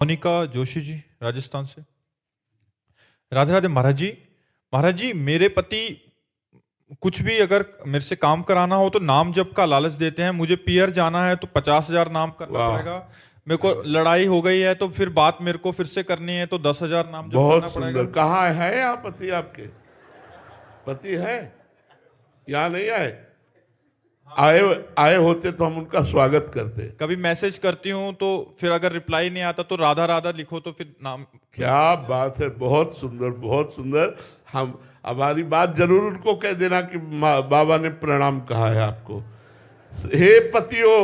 मोनिका जोशी जी राजस्थान से। राधे राधे महाराज जी। महाराज जी, मेरे पति कुछ भी अगर मेरे से काम कराना हो तो नाम जप का लालच देते हैं। मुझे पियर जाना है तो 50,000 नाम करना वाह, पड़ेगा। मेरे को लड़ाई हो गई है तो फिर बात मेरे को फिर से करनी है तो 10,000 नाम जप करना बहुत पड़ेगा। सुंदर। कहाँ है यहाँ पति? आपके पति है? यहाँ नहीं आए? आए आए होते तो हम उनका स्वागत करते। कभी मैसेज करती हूँ तो फिर अगर रिप्लाई नहीं आता तो राधा राधा लिखो तो फिर नाम। क्या बात है, बहुत सुंदर, बहुत सुंदर। हम हमारी बात जरूर उनको कह देना कि बाबा ने प्रणाम कहा है आपको। हे पतियों,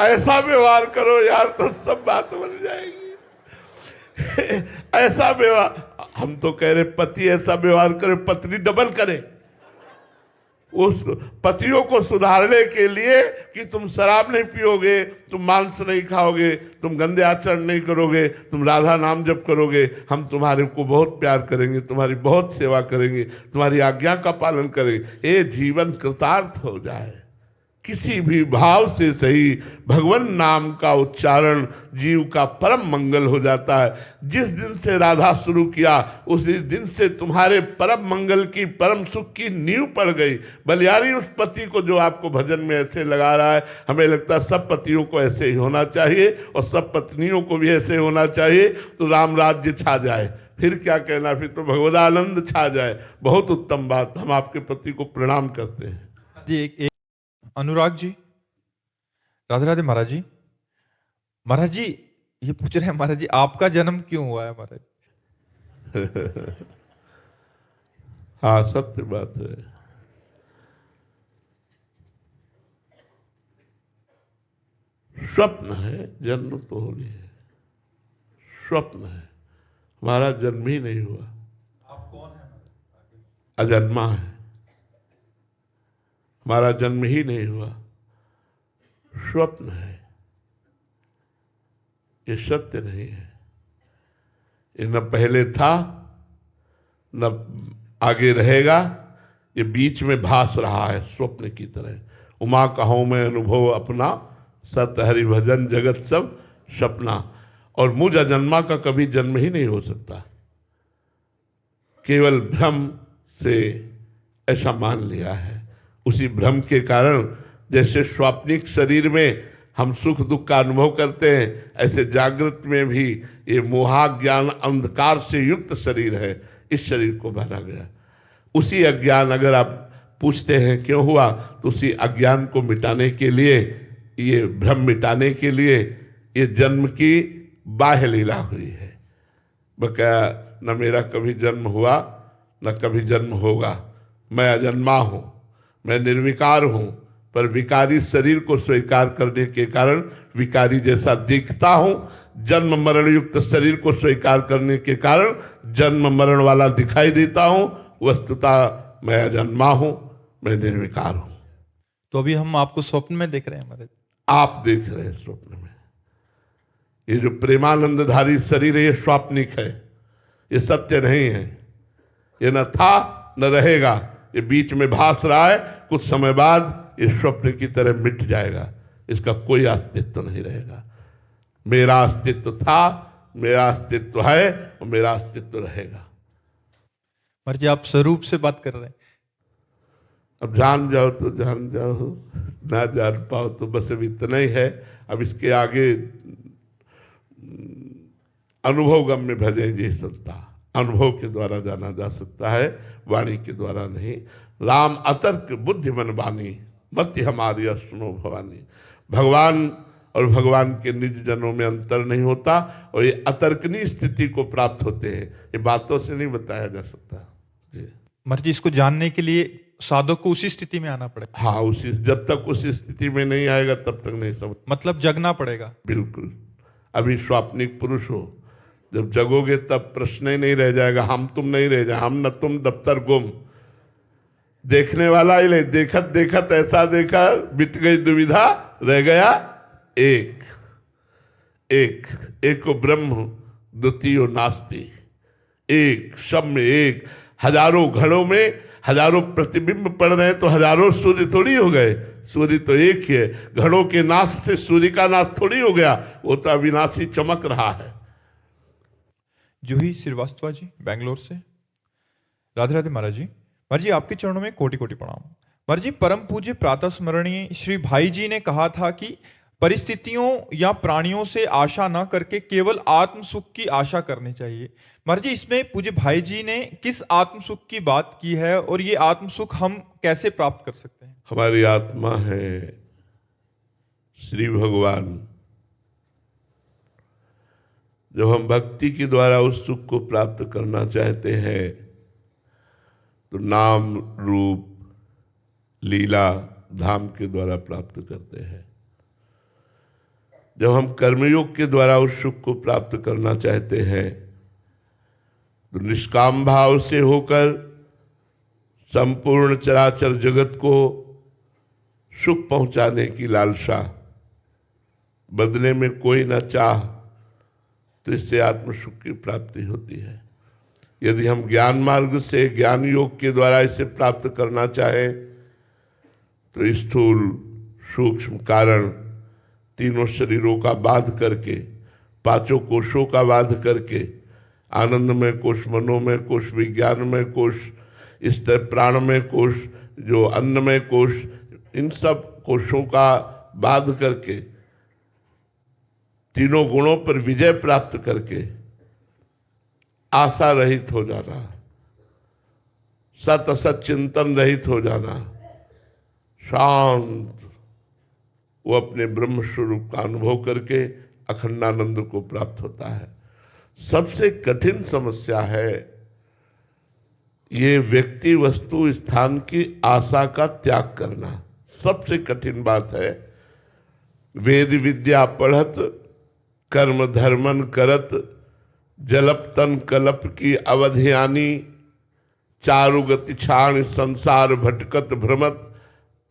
ऐसा व्यवहार करो यार तो सब बात बन जाएगी। ऐसा व्यवहार, हम तो कह रहे पति ऐसा व्यवहार करे, पत्नी डबल करे। उस पतियों को सुधारने के लिए कि तुम शराब नहीं पियोगे, तुम मांस नहीं खाओगे, तुम गंदे आचरण नहीं करोगे, तुम राधा नाम जप करोगे, हम तुम्हारे को बहुत प्यार करेंगे, तुम्हारी बहुत सेवा करेंगे, तुम्हारी आज्ञा का पालन करेंगे। ये जीवन कृतार्थ हो जाए। किसी भी भाव से सही भगवान नाम का उच्चारण जीव का परम मंगल हो जाता है। जिस दिन से राधा शुरू किया उसी दिन से तुम्हारे परम मंगल की, परम सुख की नींव पड़ गई। बलियारी उस पति को जो आपको भजन में ऐसे लगा रहा है, हमें लगता है सब पतियों को ऐसे ही होना चाहिए और सब पत्नियों को भी ऐसे होना चाहिए, तो राम राज्य छा जाए। फिर क्या कहना, फिर तो भगवदानंद छा जाए। बहुत उत्तम बात। हम आपके पति को प्रणाम करते हैं जी। एक अनुराग जी। राधे राधे महाराज जी। महाराज जी ये पूछ रहे हैं, महाराज जी आपका जन्म क्यों हुआ है महाराज? हाँ, सत्य बात है। स्वप्न है, जन्म तो हो रही है। स्वप्न है, हमारा जन्म ही नहीं हुआ। आप कौन है? अजन्मा है, हमारा जन्म ही नहीं हुआ। स्वप्न है, ये सत्य नहीं है। ये न पहले था न आगे रहेगा, ये बीच में भास रहा है स्वप्न की तरह। उमा कहूँ मैं अनुभव अपना, सत हरि भजन जगत सब सपना। और मुझ अजन्मा का कभी जन्म ही नहीं हो सकता। केवल भ्रम से ऐसा मान लिया है। उसी भ्रम के कारण जैसे स्वाप्निक शरीर में हम सुख दुख का अनुभव करते हैं, ऐसे जागृत में भी ये मोहा ज्ञान अंधकार से युक्त शरीर है। इस शरीर को बना गया। उसी अज्ञान, अगर आप पूछते हैं क्यों हुआ, तो उसी अज्ञान को मिटाने के लिए, ये भ्रम मिटाने के लिए ये जन्म की बाह्य लीला हुई है। बकाया न मेरा कभी जन्म हुआ न कभी जन्म होगा। मैं अजन्मा हूँ, मैं निर्विकार हूँ, पर विकारी शरीर को स्वीकार करने के कारण विकारी जैसा दिखता हूँ। जन्म मरण युक्त शरीर को स्वीकार करने के कारण जन्म मरण वाला दिखाई देता हूँ। वस्तुतः मैं अजन्मा हूँ, मैं निर्विकार हूँ। तो अभी हम आपको स्वप्न में देख रहे हैं महाराज। आप देख रहे हैं स्वप्न में। ये जो प्रेमानंदधारी शरीर है ये स्वाप्निक है, ये सत्य नहीं है। ये न था न रहेगा, ये बीच में भास रहा है। कुछ समय बाद ये स्वप्न की तरह मिट जाएगा, इसका कोई अस्तित्व नहीं रहेगा। मेरा अस्तित्व था, मेरा अस्तित्व है और मेरा अस्तित्व रहेगा। महाराज जी आप स्वरूप से बात कर रहे हैं। अब जान जाओ तो जान जाओ, ना जान पाओ तो बस अब इतना ही है। अब इसके आगे अनुभव गम्य भजे जी संता, अनुभव के द्वारा जाना जा सकता है, वाणी के द्वारा नहीं। राम अतर्क बुद्धि मन बानी, मति हमारी सुनो भवानी। भगवान और भगवान के निज जनों में अंतर नहीं होता और ये अतर्कनीय स्थिति को प्राप्त होते हैं। ये बातों से नहीं बताया जा सकता जी। महाराज जी इसको जानने के लिए साधक को उसी स्थिति में आना पड़ेगा। हाँ, उसी, जब तक उसी स्थिति में नहीं आएगा तब तक नहीं समझ। मतलब जगना पड़ेगा। बिल्कुल। अभी स्वाप्निक पुरुष हो, जब जगोगे तब प्रश्न ही नहीं रह जाएगा। हम तुम नहीं रह जाए, हम न तुम, दफ्तर गुम। देखने वाला ही नहीं, देखत देखत ऐसा देखा, बीत गई दुविधा, रह गया एक। एक एको ब्रह्म द्वितीय नास्ति। एक सब में एक। हजारों घड़ों में हजारों प्रतिबिंब पड़ रहे हैं तो हजारों सूर्य थोड़ी हो गए। सूर्य तो एक ही है। घड़ों के नाश से सूर्य का नाश थोड़ी हो गया, वो तो अविनाशी चमक रहा है। जूही श्रीवास्तव जी बेंगलोर से। राधे राधे महाराज जी। महाराज जी आपके चरणों में कोटि कोटि प्रणाम। महाराज जी परम पूज्य प्रातः स्मरणीय श्री भाई जी ने कहा था कि परिस्थितियों या प्राणियों से आशा न करके केवल आत्म सुख की आशा करनी चाहिए। महाराज जी इसमें पूज्य भाई जी ने किस आत्म सुख की बात की है और ये आत्म सुख हम कैसे प्राप्त कर सकते हैं? हमारी आत्मा है श्री भगवान। जब हम भक्ति के द्वारा उस सुख को प्राप्त करना चाहते हैं तो नाम रूप लीला धाम के द्वारा प्राप्त करते हैं। जब हम कर्मयोग के द्वारा उस सुख को प्राप्त करना चाहते हैं तो निष्काम भाव से होकर संपूर्ण चराचर जगत को सुख पहुंचाने की लालसा, बदले में कोई न चाह, तो इससे आत्म सुख की प्राप्ति होती है। यदि हम ज्ञान मार्ग से ज्ञान योग के द्वारा इसे प्राप्त करना चाहें तो स्थूल सूक्ष्म कारण तीनों शरीरों का बाध करके, पांचों कोशों का बाध करके, आनंदमय कोश, मनोमय कोश, विज्ञानमय कोश, इस तरह प्राणमय कोश, जो अन्नमय कोश, इन सब कोशों का बाध करके तीनों गुणों पर विजय प्राप्त करके आशा रहित हो जाना, सत असत चिंतन रहित हो जाना, शांत, वो अपने ब्रह्म स्वरूप का अनुभव करके अखंडानंद को प्राप्त होता है। सबसे कठिन समस्या है ये व्यक्ति वस्तु स्थान की आशा का त्याग करना। सबसे कठिन बात है। वेद विद्या पढ़त कर्म धर्मन करत, जलप तन कलप की अवधियानी, चारु गति छाण संसार भटकत भ्रमत,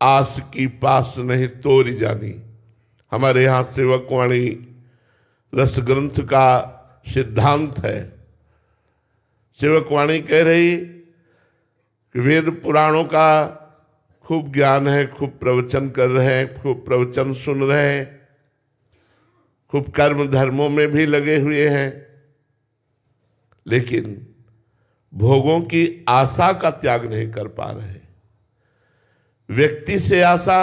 आस की पास नहीं तोरी जानी। हमारे यहाँ सेवकवाणी रस ग्रंथ का सिद्धांत है। सेवकवाणी कह रही कि वेद पुराणों का खूब ज्ञान है, खूब प्रवचन कर रहे हैं, खूब प्रवचन सुन रहे हैं, खूब कर्म धर्मों में भी लगे हुए हैं, लेकिन भोगों की आशा का त्याग नहीं कर पा रहे। व्यक्ति से आशा,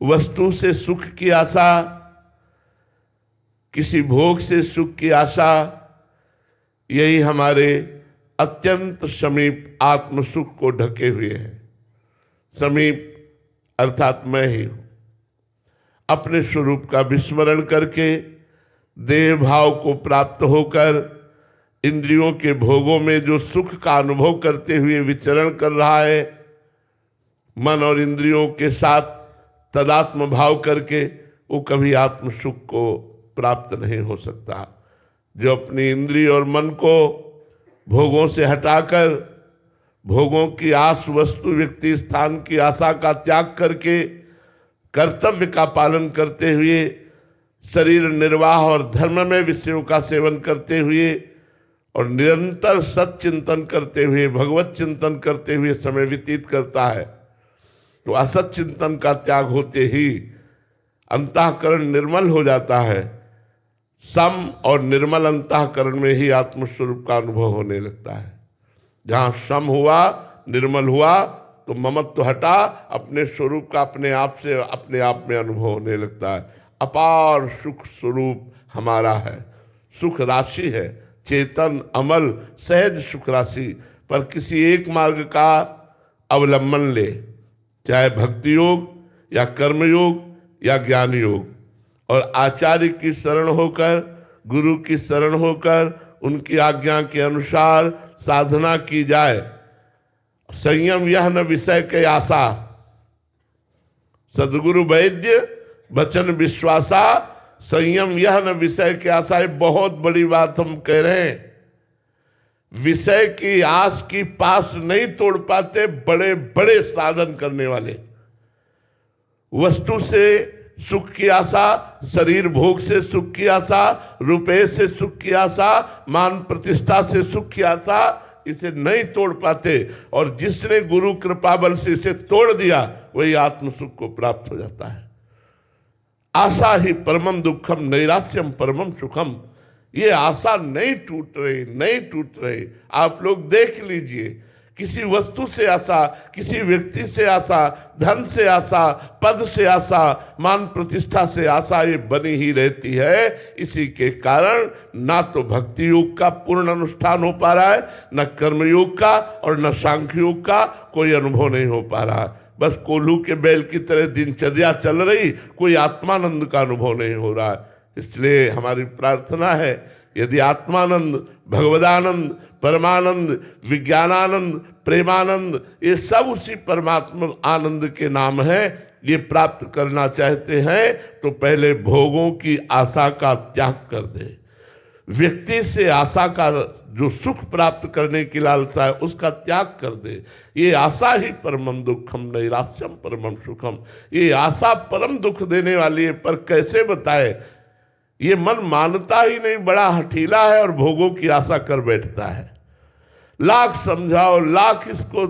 वस्तु से सुख की आशा, किसी भोग से सुख की आशा, यही हमारे अत्यंत समीप आत्म सुख को ढके हुए है। समीप अर्थात मैं ही हूं। अपने स्वरूप का विस्मरण करके देह भाव को प्राप्त होकर इंद्रियों के भोगों में जो सुख का अनुभव करते हुए विचरण कर रहा है, मन और इंद्रियों के साथ तदात्म भाव करके वो कभी आत्म सुख को प्राप्त नहीं हो सकता। जो अपनी इंद्रिय और मन को भोगों से हटाकर भोगों की आस, वस्तु, व्यक्ति, स्थान की आशा का त्याग करके कर्तव्य का पालन करते हुए शरीर निर्वाह और धर्म में विषयों का सेवन करते हुए और निरंतर सत चिंतन करते हुए, भगवत चिंतन करते हुए समय व्यतीत करता है, तो असत चिंतन का त्याग होते ही अंतःकरण निर्मल हो जाता है। सम और निर्मल अंतःकरण में ही आत्मस्वरूप का अनुभव होने लगता है। जहां सम हुआ, निर्मल हुआ, तो ममत्व हटा, अपने स्वरूप का अपने आप से अपने आप में अनुभव होने लगता है। अपार सुख स्वरूप हमारा है, सुख राशि है, चेतन अमल सहज सुख राशि। पर किसी एक मार्ग का अवलंबन ले, चाहे भक्ति योग या कर्म योग या ज्ञान योग, और आचार्य की शरण होकर, गुरु की शरण होकर उनकी आज्ञा के अनुसार साधना की जाए। संयम यह न विषय के आशा, सदगुरु वैद्य वचन विश्वासा, संयम यह न विषय के आशा। बहुत बड़ी बात हम कह रहे हैं। विषय की आस की पास नहीं तोड़ पाते बड़े बड़े साधन करने वाले। वस्तु से सुख की आशा, शरीर भोग से सुख की आशा, रुपये से सुख की आशा, मान प्रतिष्ठा से सुख की आशा, इसे नहीं तोड़ पाते। और जिसने गुरु कृपा बल से इसे तोड़ दिया वही आत्म सुख को प्राप्त हो जाता है। आशा ही परमम दुखम, नैराश्यम परमम सुखम। ये आशा नहीं टूट रही, नहीं टूट रही। आप लोग देख लीजिए, किसी वस्तु से आशा, किसी व्यक्ति से आशा, धन से आशा, पद से आशा, मान प्रतिष्ठा से आशा, ये बनी ही रहती है। इसी के कारण ना तो भक्ति योग का पूर्ण अनुष्ठान हो पा रहा है, न कर्मयोग का और न सांख्य योग का कोई अनुभव नहीं हो पा रहा है। बस कोल्हू के बैल की तरह दिनचर्या चल रही, कोई आत्मानंद का अनुभव नहीं हो रहा है। इसलिए हमारी प्रार्थना है, यदि आत्मानंद, भगवदानंद, परमानंद, विज्ञानानंद, प्रेमानंद, ये सब उसी परमात्मा आनंद के नाम है, ये प्राप्त करना चाहते हैं तो पहले भोगों की आशा का त्याग कर दे। व्यक्ति से आशा का, जो सुख प्राप्त करने की लालसा है, उसका त्याग कर दे। ये आशा ही परमम दुखम नैराश्यम परमम सुखम, ये आशा परम दुख देने वाली है। पर कैसे बताए, ये मन मानता ही नहीं, बड़ा हठीला है और भोगों की आशा कर बैठता है। लाख समझाओ, लाख इसको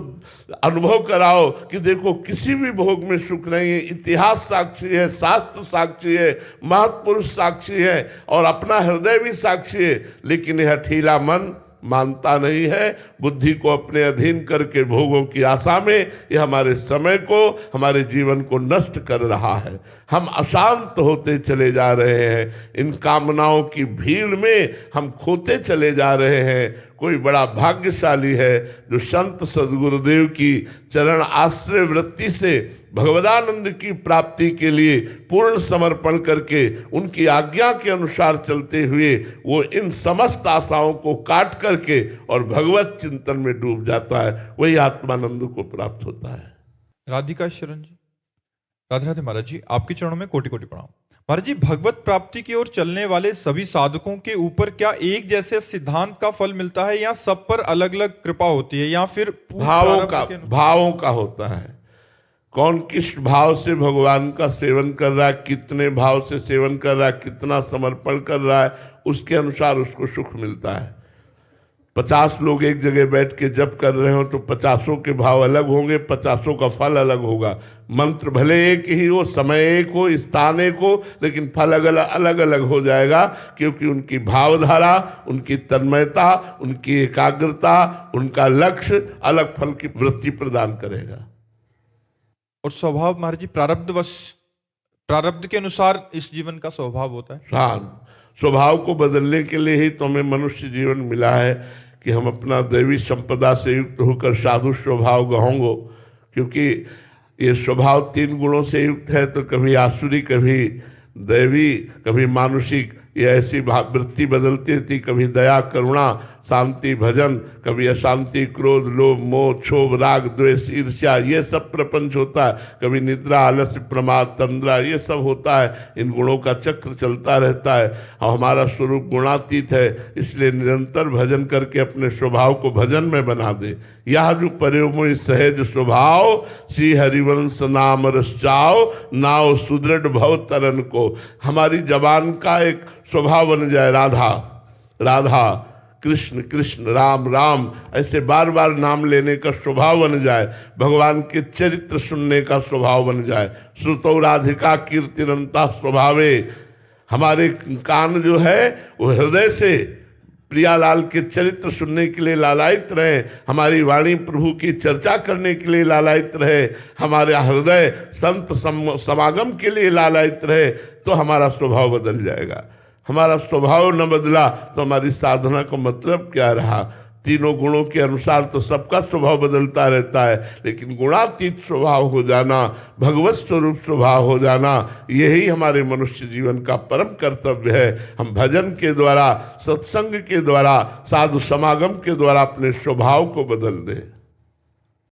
अनुभव कराओ कि देखो किसी भी भोग में सुख नहीं है। इतिहास साक्षी है, शास्त्र साक्षी है, महत्पुरुष साक्षी है और अपना हृदय भी साक्षी है, लेकिन यह हठीला मन मानता नहीं है। बुद्धि को अपने अधीन करके भोगों की आशा में यह हमारे समय को, हमारे जीवन को नष्ट कर रहा है। हम अशांत होते चले जा रहे हैं, इन कामनाओं की भीड़ में हम खोते चले जा रहे हैं। कोई बड़ा भाग्यशाली है जो संत सद्गुरुदेव की चरण आश्रय वृत्ति से भगवदानंद की प्राप्ति के लिए पूर्ण समर्पण करके उनकी आज्ञा के अनुसार चलते हुए वो इन समस्त आशाओं को काट करके और भगवत चिंतन में डूब जाता है, वही आत्मानंद को प्राप्त होता है। राधिका शरण जी, राधे राधे महाराज जी, आपके चरणों में कोटि कोटि प्रणाम। महाराज जी, भगवत प्राप्ति की ओर चलने वाले सभी साधकों के ऊपर क्या एक जैसे सिद्धांत का फल मिलता है या सब पर अलग अलग कृपा होती है, या फिर भावों का होता है? कौन किस भाव से भगवान का सेवन कर रहा है, कितने भाव से सेवन कर रहा है, कितना समर्पण कर रहा है, उसके अनुसार उसको सुख मिलता है। 50 लोग एक जगह बैठ के जप कर रहे हो तो 50 के भाव अलग होंगे, 50 का फल अलग होगा। मंत्र भले एक ही हो, समय एक हो, स्थान एक हो, लेकिन फल अलग अलग हो जाएगा, क्योंकि उनकी भावधारा, उनकी तन्मयता, उनकी एकाग्रता, उनका लक्ष्य अलग फल की वृत्ति प्रदान करेगा। और स्वभाव महाराज जी प्रारब्ध के अनुसार इस जीवन का स्वभाव होता है। हाँ, स्वभाव को बदलने के लिए ही तो हमें मनुष्य जीवन मिला है कि हम अपना दैवी संपदा से युक्त होकर साधु स्वभाव गहोंगो। क्योंकि ये स्वभाव 3 गुणों से युक्त है, तो कभी आसुरी, कभी दैवी, कभी मानुषिक, ये ऐसी वृत्ति बदलती रहती। कभी दया, करुणा, शांति, भजन, कभी अशांति, क्रोध, लोभ, मोह, क्षोभ, राग, द्वेष, ईर्ष्या, ये सब प्रपंच होता है। कभी निद्रा, आलस्य, प्रमाद, तंद्रा, ये सब होता है। इन गुणों का चक्र चलता रहता है और हमारा स्वरूप गुणातीत है। इसलिए निरंतर भजन करके अपने स्वभाव को भजन में बना दे। यह जो पर्योमय सहज स्वभाव, श्री हरिवंश नाम रचाओ, नाव सुदृढ़ भव तरन को। हमारी जबान का एक स्वभाव बन जाए, राधा राधा, कृष्ण कृष्ण, राम राम, ऐसे बार बार नाम लेने का स्वभाव बन जाए। भगवान के चरित्र सुनने का स्वभाव बन जाए। श्रुतौ राधिका कीर्तिरंता स्वभावे, हमारे कान जो है वो हृदय से प्रियालाल के चरित्र सुनने के लिए लालायित रहे, हमारी वाणी प्रभु की चर्चा करने के लिए लालायित रहे, हमारा हृदय संत समागम के लिए लालायित रहे, तो हमारा स्वभाव बदल जाएगा। हमारा स्वभाव न बदला तो हमारी साधना का मतलब क्या रहा? 3 गुणों के अनुसार तो सबका स्वभाव बदलता रहता है, लेकिन गुणातीत स्वभाव हो जाना, भगवत स्वरूप स्वभाव हो जाना, यही हमारे मनुष्य जीवन का परम कर्तव्य है। हम भजन के द्वारा, सत्संग के द्वारा, साधु समागम के द्वारा अपने स्वभाव को बदल दें।